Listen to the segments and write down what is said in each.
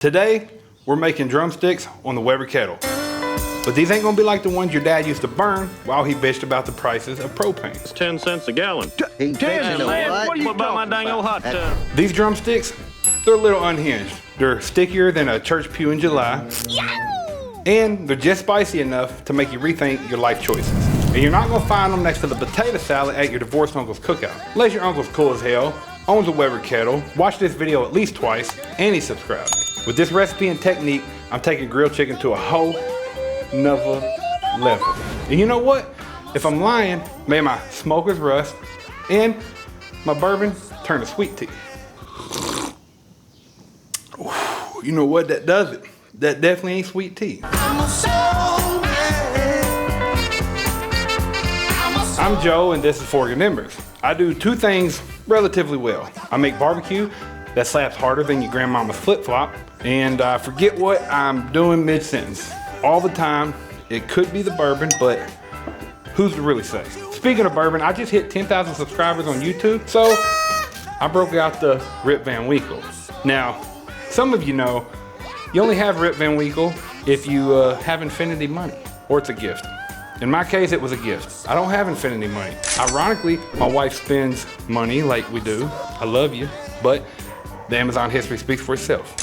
Today, we're making drumsticks on the Weber Kettle. But these ain't gonna be like the ones your dad used to burn while he bitched about the prices of propane. It's 10 cents a gallon. Hey, Man, what are you about my dang old hot tub? These drumsticks, they're a little unhinged. They're stickier than a church pew in July. And they're just spicy enough to make you rethink your life choices. And you're not gonna find them next to the potato salad at your divorced uncle's cookout. Unless your uncle's cool as hell, owns a Weber Kettle, watched this video at least twice, and he's subscribed. With this recipe and technique, I'm taking grilled chicken to a whole nother level. And you know what? If I'm lying, may my smokers rust and my bourbon turn to sweet tea. Ooh, you know what? That does it. That definitely ain't sweet tea. I'm Joe, and this is For Your Members. I do two things relatively well. I make barbecue that slaps harder than your grandmama's flip-flop, and I forget what I'm doing mid-sentence. All the time, it could be the bourbon, but who's to really say? Speaking of bourbon, I just hit 10,000 subscribers on YouTube, so I broke out the Rip Van Winkle. Now, some of you know, you only have Rip Van Winkle if you have infinity money, or it's a gift. In my case, it was a gift. I don't have infinity money. Ironically, my wife spends money like we do. I love you, but the Amazon history speaks for itself.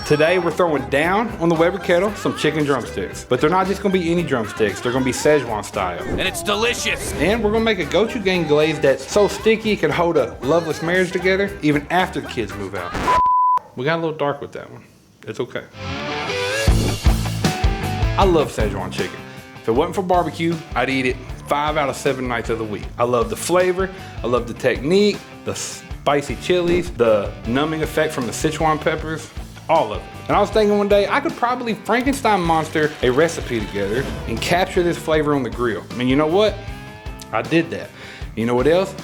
Today, we're throwing down on the Weber Kettle some chicken drumsticks, but they're not just gonna be any drumsticks. They're gonna be Szechuan style. And it's delicious. And we're gonna make a Gochujang glaze that's so sticky it can hold a loveless marriage together even after the kids move out. We got a little dark with that one. It's okay. I love Szechuan chicken. If it wasn't for barbecue, I'd eat it 5 out of 7 nights of the week. I love the flavor, I love the technique, the spicy chilies, the numbing effect from the Szechuan peppers, all of it. And I was thinking one day, I could probably Frankenstein monster a recipe together and capture this flavor on the grill. And you know what? I did that. You know what else?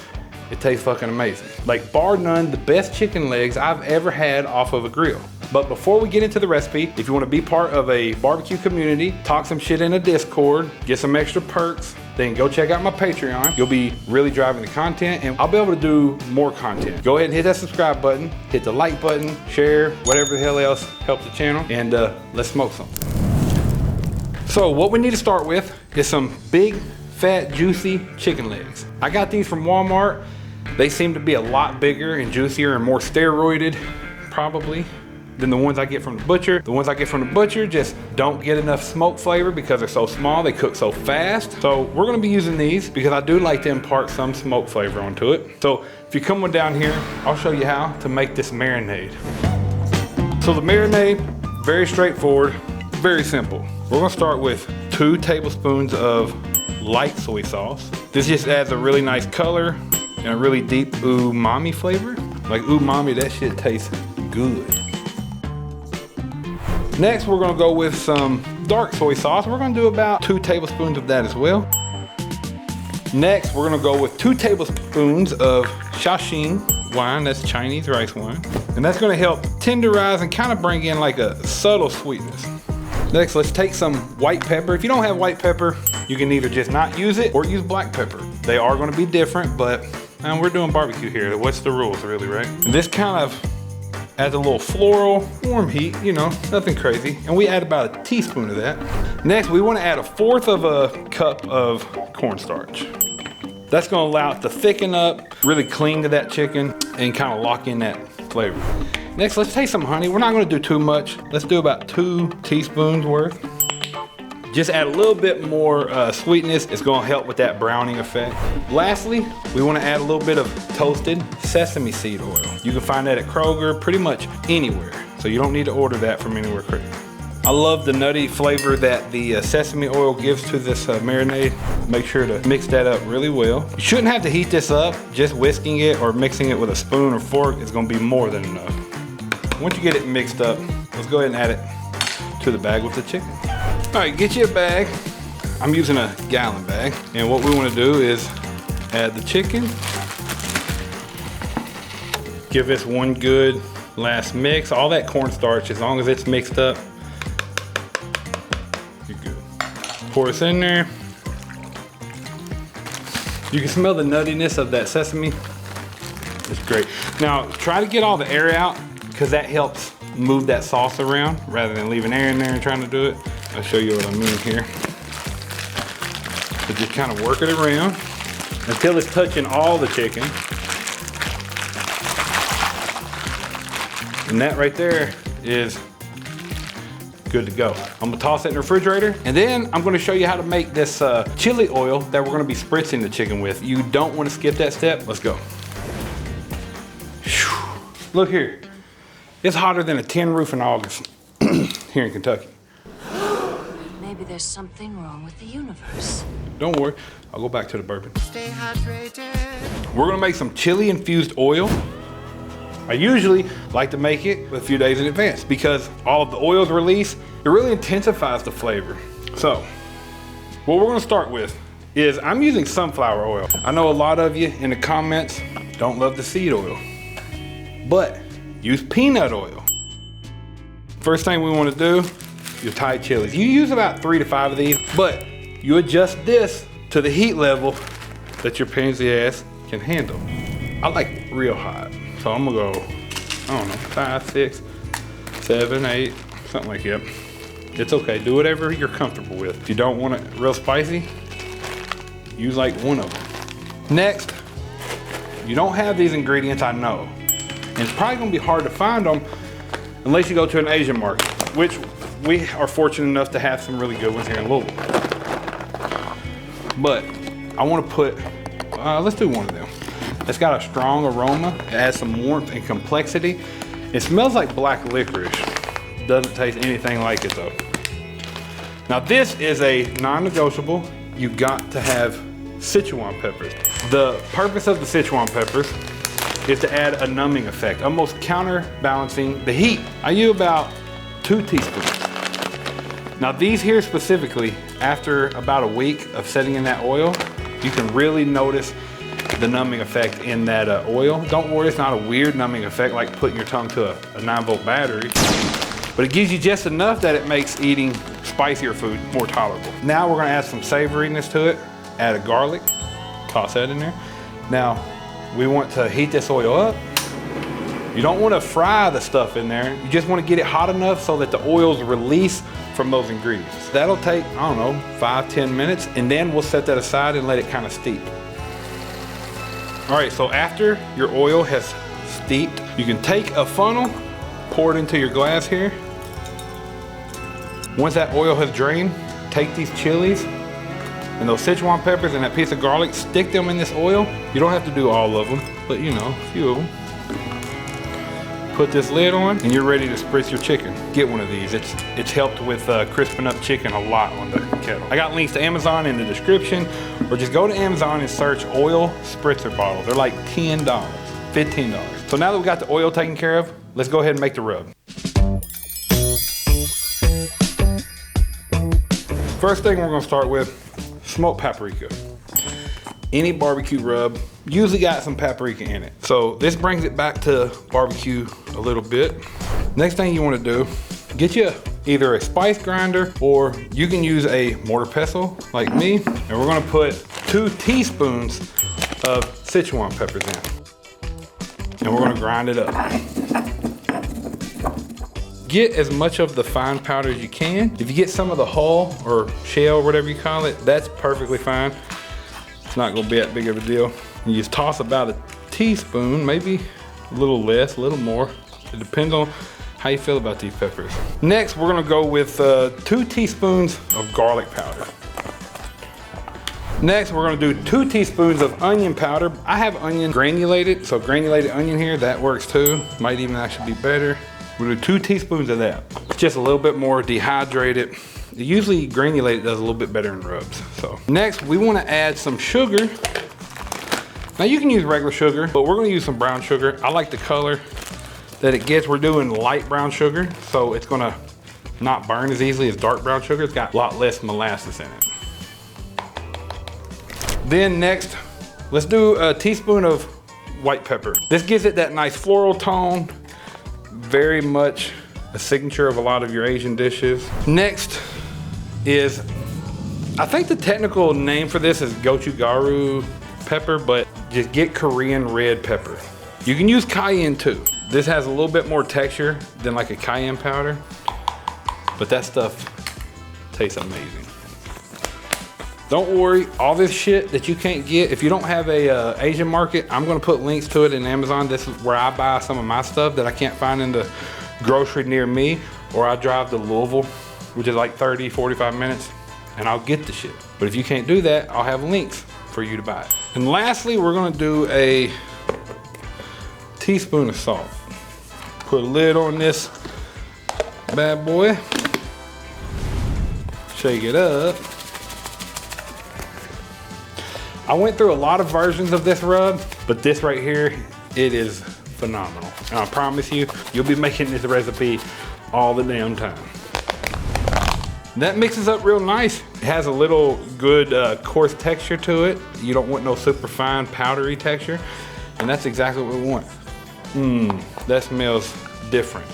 It tastes fucking amazing. Like, bar none, the best chicken legs I've ever had off of a grill. But before we get into the recipe, if you want to be part of a barbecue community, talk some shit in a Discord, get some extra perks, then go check out my Patreon. You'll be really driving the content, and I'll be able to do more content. Go ahead and hit that subscribe button, hit the like button, share, whatever the hell else helps the channel, and let's smoke something. So what we need to start with is some big, fat, juicy chicken legs. I got these from Walmart. They seem to be a lot bigger and juicier and more steroided, probably, than the ones I get from the butcher. The ones I get from the butcher just don't get enough smoke flavor because they're so small, they cook so fast. So we're gonna be using these because I do like to impart some smoke flavor onto it. So if you come on down here, I'll show you how to make this marinade. So the marinade, very straightforward, very simple. We're gonna start with 2 tablespoons of light soy sauce. This just adds a really nice color and a really deep umami flavor. Like umami, that shit tastes good. Next, we're gonna go with some dark soy sauce. We're gonna do about 2 tablespoons of that as well. Next, we're gonna go with 2 tablespoons of Szechuan wine, that's Chinese rice wine. And that's gonna help tenderize and kind of bring in like a subtle sweetness. Next, let's take some white pepper. If you don't have white pepper, you can either just not use it or use black pepper. They are gonna be different, but we're doing barbecue here. What's the rules really, right? And this kind of adds a little floral, warm heat, you know, nothing crazy. And we add about a teaspoon of that. Next, we wanna add 1/4 of a cup of cornstarch. That's gonna allow it to thicken up, really cling to that chicken, and kind of lock in that flavor. Next, let's take some honey. We're not gonna do too much. Let's do about 2 teaspoons worth. Just add a little bit more sweetness. It's gonna help with that browning effect. Lastly, we wanna add a little bit of toasted sesame seed oil. You can find that at Kroger, pretty much anywhere. So you don't need to order that from anywhere crazy. I love the nutty flavor that the sesame oil gives to this marinade. Make sure to mix that up really well. You shouldn't have to heat this up. Just whisking it or mixing it with a spoon or fork is gonna be more than enough. Once you get it mixed up, let's go ahead and add it to the bag with the chicken. All right, get you a bag. I'm using a gallon bag. And what we wanna do is add the chicken. Give this one good last mix. All that cornstarch, as long as it's mixed up, you're good. Pour this in there. You can smell the nuttiness of that sesame. It's great. Now, try to get all the air out because that helps move that sauce around rather than leaving air in there and trying to do it. I'll show you what I mean here. So just kind of work it around until it's touching all the chicken. And that right there is good to go. I'm gonna toss it in the refrigerator, and then I'm gonna show you how to make this chili oil that we're gonna be spritzing the chicken with. You don't wanna skip that step. Let's go. Whew. Look here. It's hotter than a tin roof in August here in Kentucky. Maybe there's something wrong with the universe. Don't worry, I'll go back to the bourbon. Stay hydrated. We're gonna make some chili infused oil. I usually like to make it a few days in advance because all of the oils release, it really intensifies the flavor. So, what we're gonna start with is I'm using sunflower oil. I know a lot of you in the comments don't love the seed oil, but use peanut oil. First thing we wanna do, your Thai chilies. You use about 3 to 5 of these, but you adjust this to the heat level that your pansy ass can handle. I like it real hot. So I'm gonna go, I don't know, 5, 6, 7, 8, something like that. It's okay, do whatever you're comfortable with. If you don't want it real spicy, use like 1 of them. Next, you don't have these ingredients, I know. And it's probably gonna be hard to find them unless you go to an Asian market, which we are fortunate enough to have some really good ones here in Louisville. But I wanna put, let's do 1 of them. It's got a strong aroma, it adds some warmth and complexity. It smells like black licorice. Doesn't taste anything like it though. Now this is a non-negotiable. You got to have Szechuan peppers. The purpose of the Szechuan peppers is to add a numbing effect, almost counterbalancing the heat. I use about 2 teaspoons. Now these here specifically, after about a week of setting in that oil, you can really notice the numbing effect in that oil. Don't worry, it's not a weird numbing effect like putting your tongue to a 9-volt battery, but it gives you just enough that it makes eating spicier food more tolerable. Now we're gonna add some savoriness to it, add a garlic, toss that in there. Now, we want to heat this oil up. You don't wanna fry the stuff in there, you just wanna get it hot enough so that the oils release from those ingredients. That'll take, I don't know, 5-10 minutes, and then we'll set that aside and let it kind of steep. All right, so after your oil has steeped, you can take a funnel, pour it into your glass here. Once that oil has drained, take these chilies and those Szechuan peppers and that piece of garlic, stick them in this oil. You don't have to do all of them, but you know, a few of them. Put this lid on and you're ready to spritz your chicken. Get 1 of these. It's helped with crisping up chicken a lot on the kettle. I got links to Amazon in the description, or just go to Amazon and search oil spritzer bottles. They're like $10, $15. So now that we got the oil taken care of, let's go ahead and make the rub. First thing we're gonna start with, smoked paprika. Any barbecue rub usually got some paprika in it. So this brings it back to barbecue a little bit. Next thing you wanna do, get you either a spice grinder or you can use a mortar pestle like me. And we're gonna put 2 teaspoons of Szechuan peppers in. And we're gonna grind it up. Get as much of the fine powder as you can. If you get some of the hull or shell, whatever you call it, that's perfectly fine. It's not gonna be that big of a deal. You just toss about a teaspoon, maybe a little less, a little more. It depends on how you feel about these peppers. Next, we're gonna go with 2 teaspoons of garlic powder. Next, we're gonna do 2 teaspoons of onion powder. I have onion granulated, so granulated onion here, that works too. Might even actually be better. We'll do 2 teaspoons of that. It's just a little bit more dehydrated. Usually granulated does a little bit better in rubs. So next, we wanna add some sugar. Now you can use regular sugar, but we're gonna use some brown sugar. I like the color that it gets. We're doing light brown sugar, so it's gonna not burn as easily as dark brown sugar. It's got a lot less molasses in it. Then next, let's do a teaspoon of white pepper. This gives it that nice floral tone, very much a signature of a lot of your Asian dishes. Next is, I think the technical name for this is gochujang pepper, but just get Korean red pepper. You can use cayenne too. This has a little bit more texture than like a cayenne powder, but that stuff tastes amazing. Don't worry, all this shit that you can't get, if you don't have a Asian market, I'm gonna put links to it in Amazon. This is where I buy some of my stuff that I can't find in the grocery near me, or I drive to Louisville, which is like 30, 45 minutes, and I'll get the shit. But if you can't do that, I'll have links for you to buy it. And lastly, we're gonna do a teaspoon of salt. Put a lid on this bad boy. Shake it up. I went through a lot of versions of this rub, but this right here, it is phenomenal. And I promise you, you'll be making this recipe all the damn time. That mixes up real nice. It has a little good coarse texture to it. You don't want no super fine powdery texture, and that's exactly what we want. That smells different.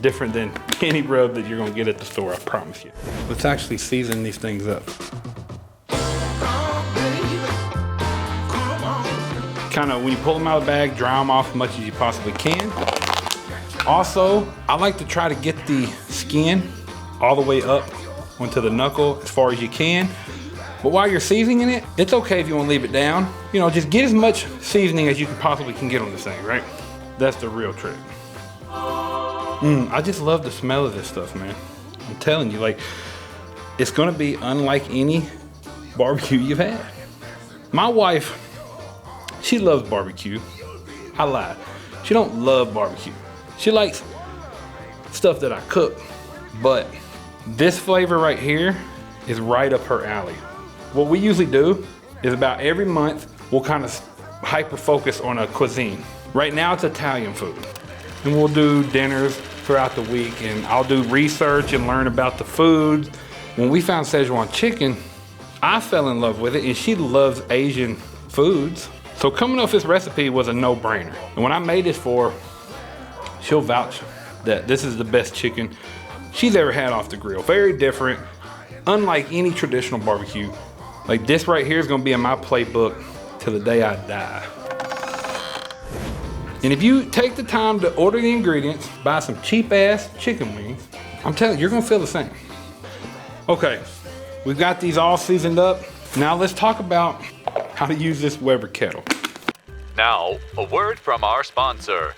Different than any rub that you're gonna get at the store, I promise you. Let's actually season these things up. Kind of, when you pull them out of the bag, dry them off as much as you possibly can. Also, I like to try to get the skin all the way up onto the knuckle as far as you can. But while you're seasoning it, it's okay if you want to leave it down. You know, just get as much seasoning as you possibly can get on this thing, right? That's the real trick. I just love the smell of this stuff, man. I'm telling you, like, it's gonna be unlike any barbecue you've had. My wife, she loves barbecue. I lied. She don't love barbecue. She likes stuff that I cook, but this flavor right here is right up her alley. What we usually do is about every month, we'll kind of hyper focus on a cuisine. Right now it's Italian food. And we'll do dinners throughout the week, and I'll do research and learn about the foods. When we found Szechuan chicken, I fell in love with it, and she loves Asian foods. So coming off this recipe was a no-brainer. And when I made this for her, she'll vouch that this is the best chicken she's ever had off the grill. Very different, unlike any traditional barbecue. Like this right here is gonna be in my playbook till the day I die. And if you take the time to order the ingredients, buy some cheap ass chicken wings, I'm telling you, you're gonna feel the same. Okay, we've got these all seasoned up. Now let's talk about how to use this Weber Kettle. Now, a word from our sponsor,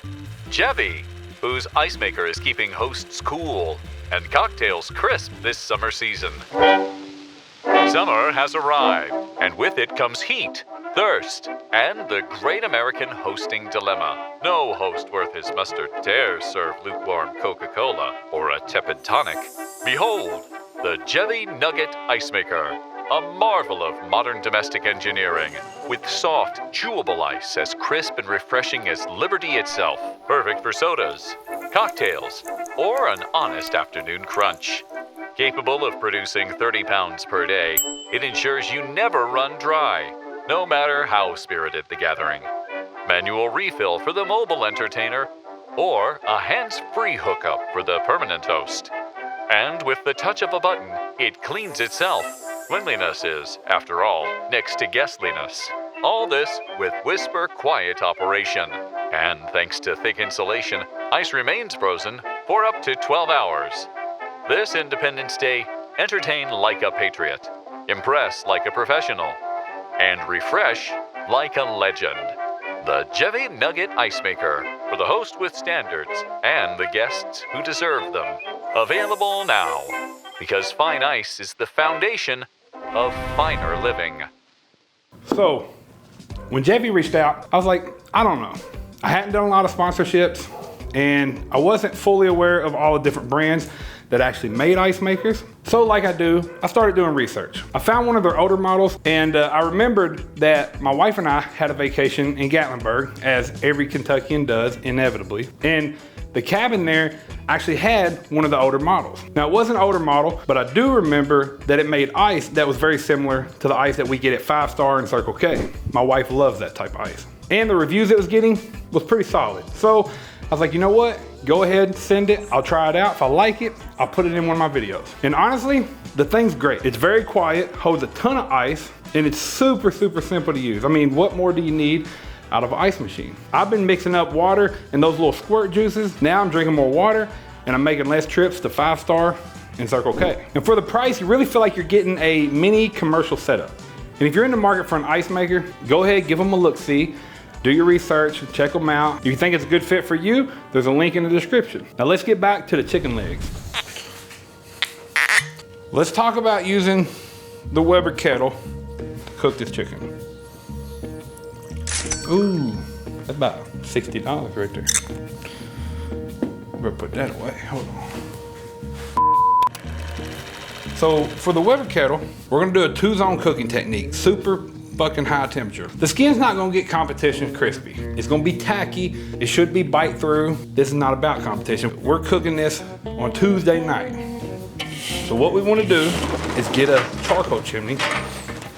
Gevi, whose ice maker is keeping hosts cool and cocktails crisp this summer season. Summer has arrived, and with it comes heat, thirst, and the great American hosting dilemma. No host worth his mustard dares serve lukewarm Coca-Cola or a tepid tonic. Behold, the Gevi Nugget Ice Maker, a marvel of modern domestic engineering, with soft, chewable ice as crisp and refreshing as liberty itself. Perfect for sodas, cocktails, or an honest afternoon crunch. Capable of producing 30 pounds per day, it ensures you never run dry, no matter how spirited the gathering. Manual refill for the mobile entertainer, or a hands-free hookup for the permanent host. And with the touch of a button, it cleans itself. Cleanliness is, after all, next to guestliness. All this with whisper quiet operation. And thanks to thick insulation, ice remains frozen for up to 12 hours. This Independence Day, entertain like a patriot, impress like a professional, and refresh like a legend. The Gevi Nugget Ice Maker, for the host with standards and the guests who deserve them. Available now, because fine ice is the foundation of finer living. So, when Gevi reached out, I was like, I don't know. I hadn't done a lot of sponsorships, and I wasn't fully aware of all the different brands that actually made ice makers. So like I do, I started doing research. I found one of their older models, and I remembered that my wife and I had a vacation in Gatlinburg, as every Kentuckian does, inevitably. And the cabin there actually had one of the older models. Now it was an older model, but I do remember that it made ice that was very similar to the ice that we get at 5 Star and Circle K. My wife loves that type of ice. And the reviews it was getting was pretty solid. So I was like, you know what? Go ahead, send it. I'll try it out. If I like it, I'll put it in one of my videos. And honestly, the thing's great. It's very quiet, holds a ton of ice, and it's super, super simple to use. I mean, what more do you need out of an ice machine. I've been mixing up water and those little squirt juices. Now I'm drinking more water and I'm making less trips to 5-star and Circle K. And for the price, you really feel like you're getting a mini commercial setup. And if you're in the market for an ice maker, go ahead, give them a look-see. Do your research, check them out. If you think it's a good fit for you, there's a link in the description. Now let's get back to the chicken legs. Let's talk about using the Weber Kettle to cook this chicken. Ooh, that's about $60 right there. Better put that away, hold on. So for the Weber Kettle, we're gonna do a 2-zone cooking technique, super fucking high temperature. The skin's not gonna get competition crispy. It's gonna be tacky, it should be bite through. This is not about competition. We're cooking this on Tuesday night. So what we wanna do is get a charcoal chimney.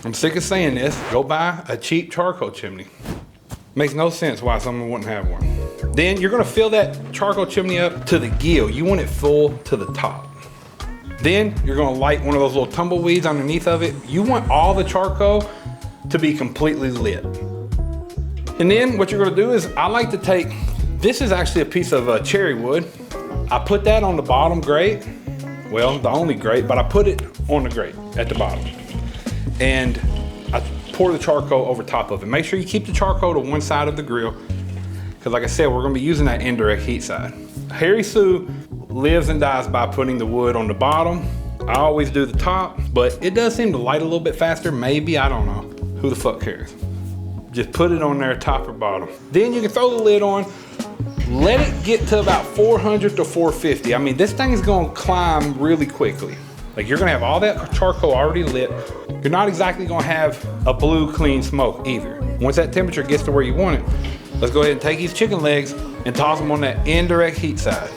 I'm sick of saying this, go buy a cheap charcoal chimney. Makes no sense why someone wouldn't have one. Then you're gonna fill that charcoal chimney up to the gill. You want it full to the top. Then you're gonna light one of those little tumbleweeds underneath of it. You want all the charcoal to be completely lit. And then what you're gonna do is, I like to take, this is actually a piece of cherry wood. I put that on the bottom grate. Well, the only grate, but I put it on the grate at the bottom. And I pour the charcoal over top of it. Make sure you keep the charcoal to one side of the grill, because like I said, we're gonna be using that indirect heat side. Harry Sue lives and dies by putting the wood on the bottom. I always do the top, but it does seem to light a little bit faster. Maybe, I don't know. Who the fuck cares? Just put it on there, top or bottom. Then you can throw the lid on, let it get to about 400 to 450. I mean, this thing is gonna climb really quickly. Like, you're gonna have all that charcoal already lit. You're not exactly gonna have a blue clean smoke either. Once that temperature gets to where you want it, let's go ahead and take these chicken legs and toss them on that indirect heat side.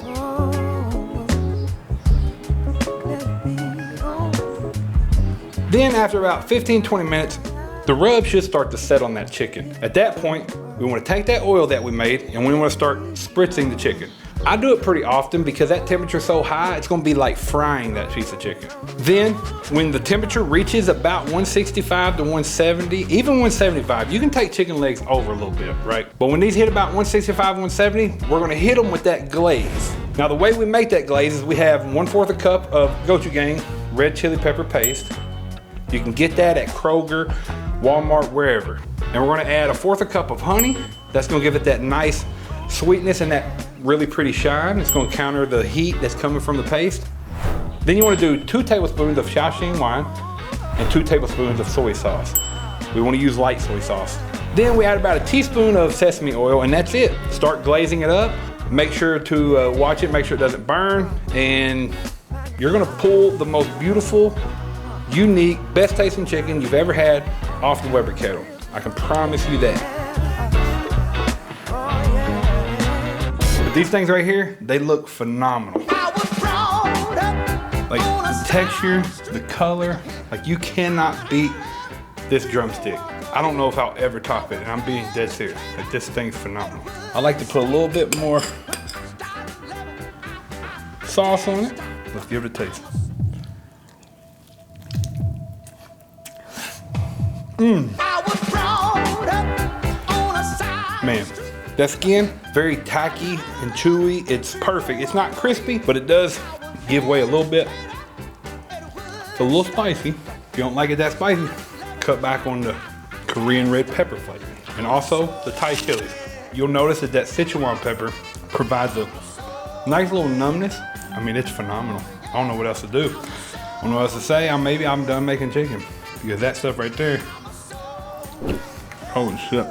Then after about 15-20 minutes, the rub should start to set on that chicken. At that point, we want to take that oil that we made and we want to start spritzing the chicken. I do it pretty often because that temperature is so high, it's going to be like frying that piece of chicken. Then when the temperature reaches about 165 to 170, even 175, you can take chicken legs over a little bit, right? But when these hit about 165, 170, we're going to hit them with that glaze. Now the way we make that glaze is we have 1/4 cup of Gochujang red chili pepper paste. You can get that at Kroger, Walmart, wherever. And we're gonna add 1/4 cup of honey. That's gonna give it that nice sweetness and that really pretty shine. It's gonna counter the heat that's coming from the paste. Then you wanna do 2 tablespoons of Szechuan wine and 2 tablespoons of soy sauce. We wanna use light soy sauce. Then we add about a teaspoon of sesame oil and that's it. Start glazing it up. Make sure to watch it, make sure it doesn't burn. And you're gonna pull the most beautiful, unique, best tasting chicken you've ever had off the Weber Kettle. I can promise you that. But these things right here, they look phenomenal. Like the texture, the color, like you cannot beat this drumstick. I don't know if I'll ever top it, and I'm being dead serious. Like this thing's phenomenal. I like to put a little bit more sauce on it. Let's give it a taste. Man, that skin, very tacky and chewy. It's perfect. It's not crispy, but it does give way a little bit. It's a little spicy. If you don't like it that spicy, cut back on the Korean red pepper flake. And also the Thai chilies. You'll notice that that Szechuan pepper provides a nice little numbness. I mean, it's phenomenal. I don't know what else to do. I don't know what else to say. Maybe I'm done making chicken. Because that stuff right there, holy shit.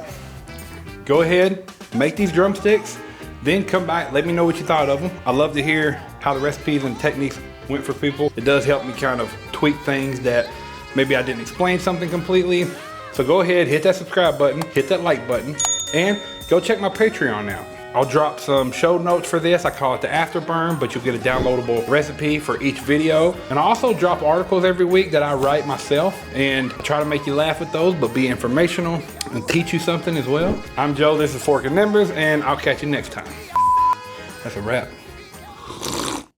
Go ahead, make these drumsticks, then come back, let me know what you thought of them. I love to hear how the recipes and techniques went for people. It does help me kind of tweak things that maybe I didn't explain something completely. So go ahead, hit that subscribe button, hit that like button, and go check my Patreon out. I'll drop some show notes for this. I call it the afterburn, but you'll get a downloadable recipe for each video. And I also drop articles every week that I write myself and try to make you laugh with those, but be informational and teach you something as well. I'm Joe, this is Fork and Embers, and I'll catch you next time. That's a wrap.